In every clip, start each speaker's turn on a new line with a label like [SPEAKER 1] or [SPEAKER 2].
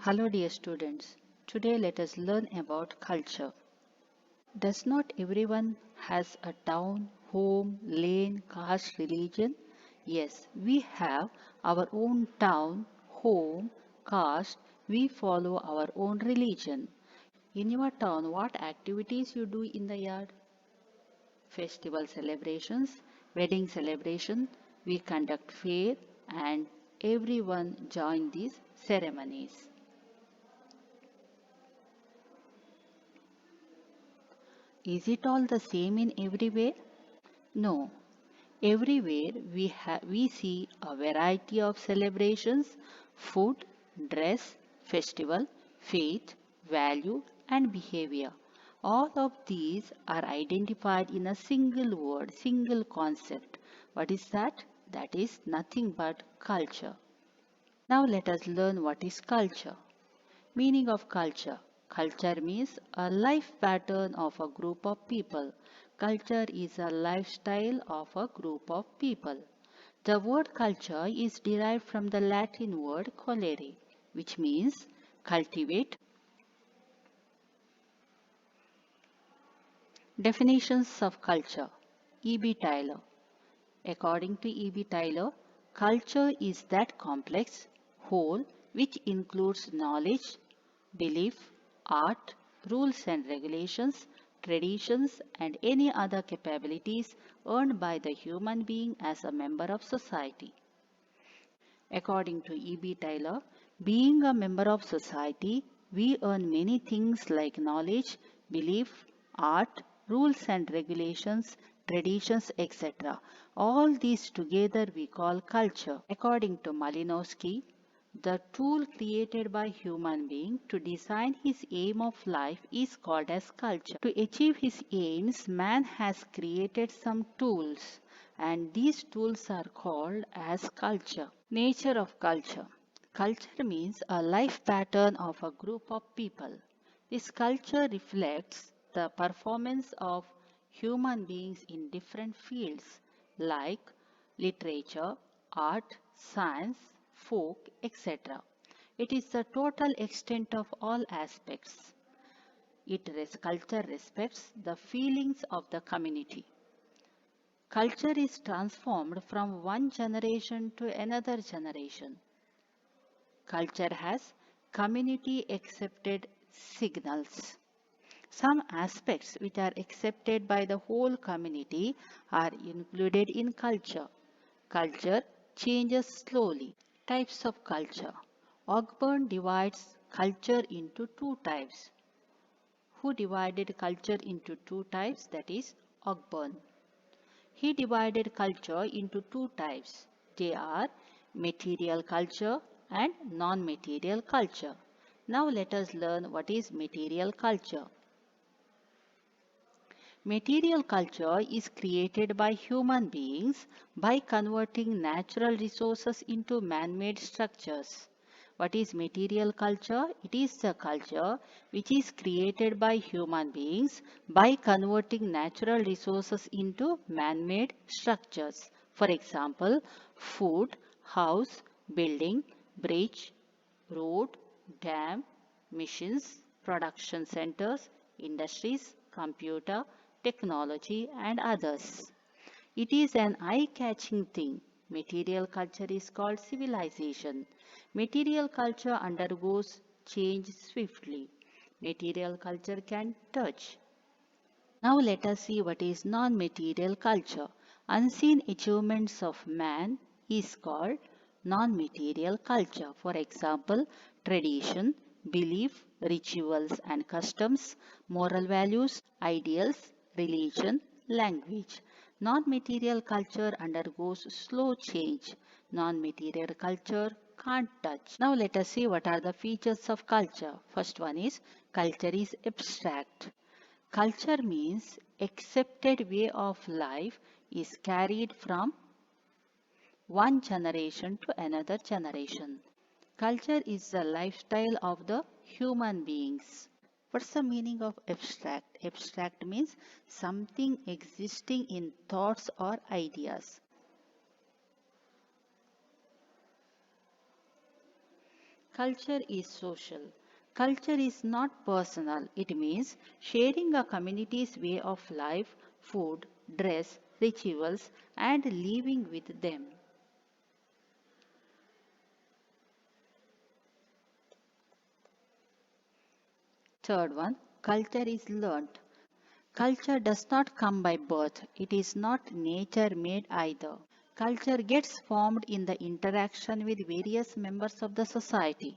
[SPEAKER 1] Hello dear students, today let us learn about culture. Does not everyone has a town, home, lane, caste, religion? Yes, we have our own town, home, caste, we follow our own religion. In your town, what activities you do in the yard? Festival celebrations, wedding celebration, we conduct fair and everyone join these ceremonies. Is it all the same in everywhere? No. Everywhere we see a variety of celebrations, food, dress, festival, faith, value and behavior. All of these are identified in a single word, single concept. What is that? That is nothing but culture. Now let us learn what is culture. Meaning of culture. Culture means a life pattern of a group of people. Culture is a lifestyle of a group of people. The word culture is derived from the Latin word colere, which means cultivate. Definitions of culture. E.B. Taylor. According to E.B. Taylor, culture is that complex whole which includes knowledge, belief, art, rules and regulations, traditions, and any other capabilities earned by the human being as a member of society. According to E.B. Taylor, being a member of society, we earn many things like knowledge, belief, art, rules and regulations, traditions, etc. All these together we call culture. According to Malinowski, the tool created by human being to design his aim of life is called as culture. To achieve his aims, man has created some tools and these tools are called as culture. Nature of culture. Culture means a life pattern of a group of people. This culture reflects the performance of human beings in different fields like literature, art, science, folk, etc. It is the total extent of all aspects. Culture respects the feelings of the community. Culture is transformed from one generation to another generation. Culture has community accepted signals. Some aspects which are accepted by the whole community are included in culture. Culture changes slowly. Types of culture. Ogburn divides culture into two types. Who divided culture into two types? That is Ogburn. He divided culture into two types. They are material culture and non-material culture. Now let us learn what is material culture. Material culture is created by human beings by converting natural resources into man-made structures. What is material culture? It is the culture which is created by human beings by converting natural resources into man-made structures. For example, food, house, building, bridge, road, dam, machines, production centers, industries, computer, technology and others. It is an eye-catching thing. Material culture is called civilization. Material culture undergoes change swiftly. Material culture can touch. Now let us see what is non-material culture. Unseen achievements of man is called non-material culture. For example, tradition, belief, rituals and customs, moral values, ideals, religion, language. Non-material culture undergoes slow change. Non-material culture can't touch. Now let us see what are the features of culture. First one is culture is abstract. Culture means accepted way of life is carried from one generation to another generation. Culture is the lifestyle of the human beings. What's the meaning of abstract? Abstract means something existing in thoughts or ideas. Culture is social. Culture is not personal. It means sharing a community's way of life, food, dress, rituals, and living with them. Third one, culture is learnt. Culture does not come by birth. It is not nature made either. Culture gets formed in the interaction with various members of the society.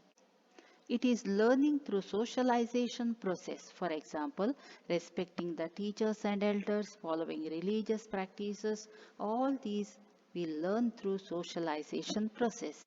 [SPEAKER 1] It is learning through socialization process. For example, respecting the teachers and elders, following religious practices, all these we learn through socialization process.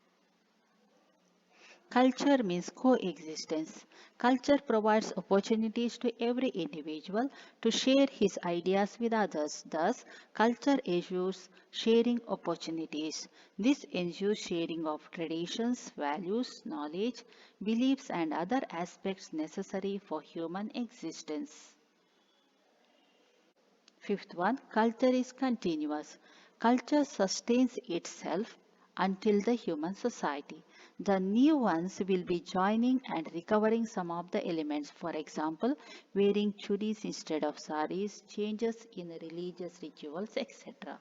[SPEAKER 1] Culture means coexistence. Culture provides opportunities to every individual to share his ideas with others. Thus, culture ensures sharing opportunities. This ensures sharing of traditions, values, knowledge, beliefs, and other aspects necessary for human existence. Fifth one, culture is continuous. Culture sustains itself until the human society. The new ones will be joining and recovering some of the elements. For example, wearing chudis instead of saris, changes in religious rituals, etc.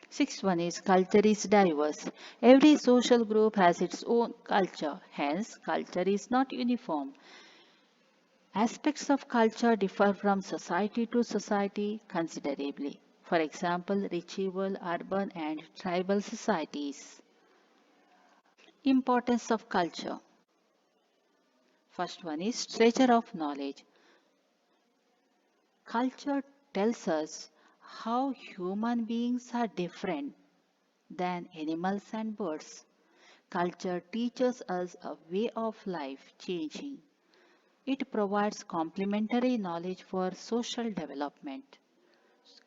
[SPEAKER 1] Sixth one is culture is diverse. Every social group has its own culture. Hence, culture is not uniform. Aspects of culture differ from society to society considerably. For example, ritual, urban, and tribal societies. Importance of culture. First one is treasure of knowledge. Culture tells us how human beings are different than animals and birds. Culture teaches us a way of life changing. It provides complementary knowledge for social development.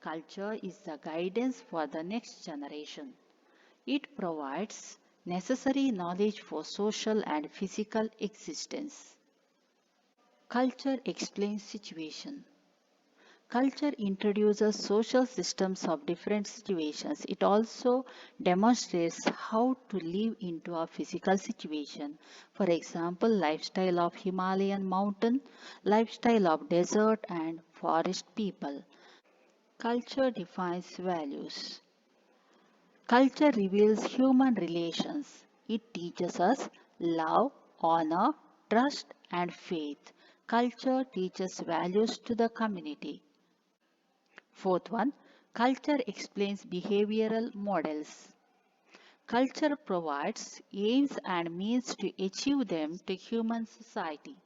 [SPEAKER 1] Culture is the guidance for the next generation. It provides necessary knowledge for social and physical existence. Culture explains situation. Culture introduces social systems of different situations. It also demonstrates how to live into a physical situation. For example, lifestyle of Himalayan mountain, lifestyle of desert and forest people. Culture defines values. Culture reveals human relations. It teaches us love, honor, trust, and faith. Culture teaches values to the community. Fourth one, culture explains behavioral models. Culture provides aims and means to achieve them to human society.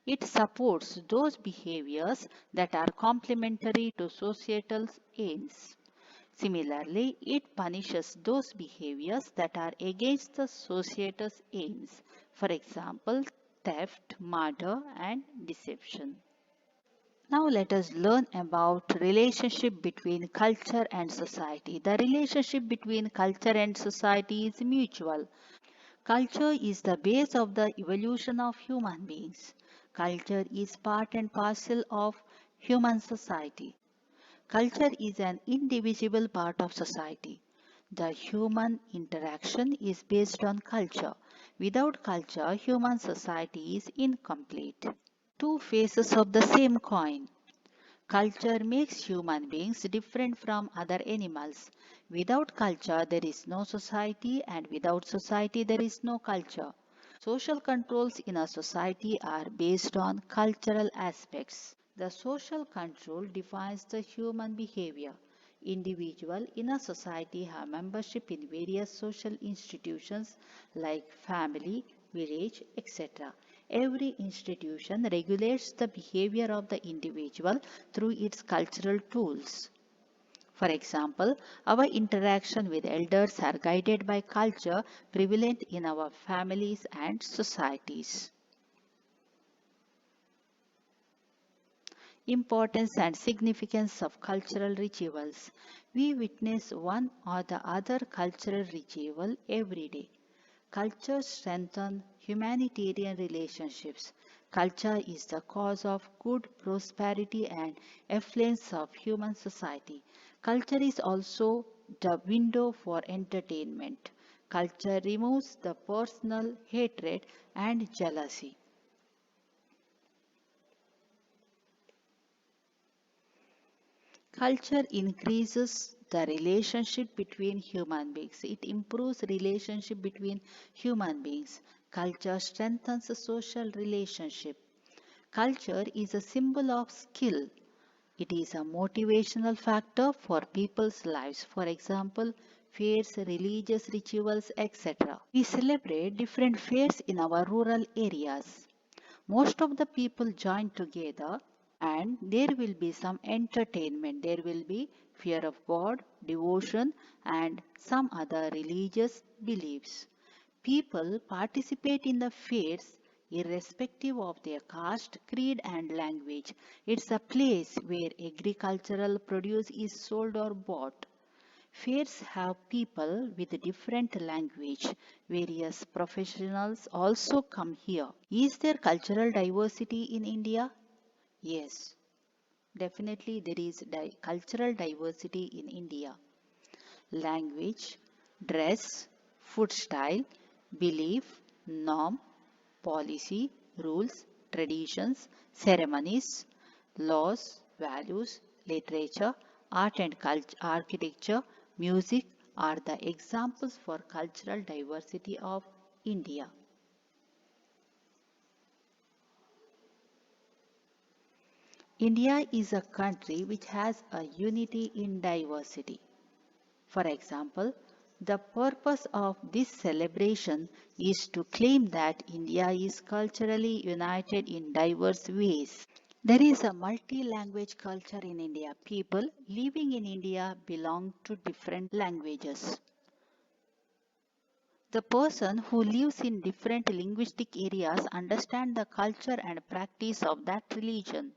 [SPEAKER 1] It supports those behaviors that are complementary to societal aims. Similarly, it punishes those behaviors that are against the society's aims, for example, theft, murder, and deception. Now let us learn about relationship between culture and society. The relationship between culture and society is mutual. Culture is the base of the evolution of human beings. Culture is part and parcel of human society. Culture is an indivisible part of society. The human interaction is based on culture. Without culture, human society is incomplete. Two faces of the same coin. Culture makes human beings different from other animals. Without culture, there is no society, and without society, there is no culture. Social controls in a society are based on cultural aspects. The social control defines the human behavior. Individuals in a society have membership in various social institutions like family, village, etc. Every institution regulates the behavior of the individual through its cultural tools. For example, our interaction with elders are guided by culture prevalent in our families and societies. Importance and significance of cultural rituals. We witness one or the other cultural ritual every day. Culture strengthens humanitarian relationships. Culture is the cause of good prosperity and affluence of human society. Culture is also the window for entertainment. Culture removes the personal hatred and jealousy. Culture increases the relationship between human beings. It improves relationship between human beings. Culture strengthens the social relationship. Culture is a symbol of skill. It is a motivational factor for people's lives. For example, fairs, religious rituals, etc. We celebrate different fairs in our rural areas. Most of the people join together and there will be some entertainment. There will be fear of God, devotion, and some other religious beliefs. People participate in the fairs irrespective of their caste, creed, and language. It's a place where agricultural produce is sold or bought. Fairs have people with different language. Various professionals also come here. Is there cultural diversity in India? Yes, definitely there is cultural diversity in India. Language, dress, food style, belief, norm, policy, rules, traditions, ceremonies, laws, values, literature, art and architecture, music are the examples for cultural diversity of India. India is a country which has a unity in diversity. For example, the purpose of this celebration is to claim that India is culturally united in diverse ways. There is a multi-language culture in India. People living in India belong to different languages. The person who lives in different linguistic areas understand the culture and practice of that religion.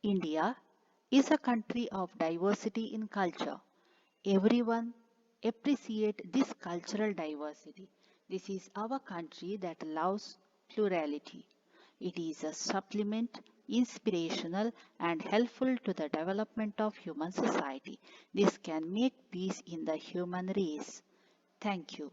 [SPEAKER 1] India is a country of diversity in culture. Everyone appreciate this cultural diversity. This is our country that loves plurality. It is a supplement, inspirational and helpful to the development of human society. This can make peace in the human race. Thank you.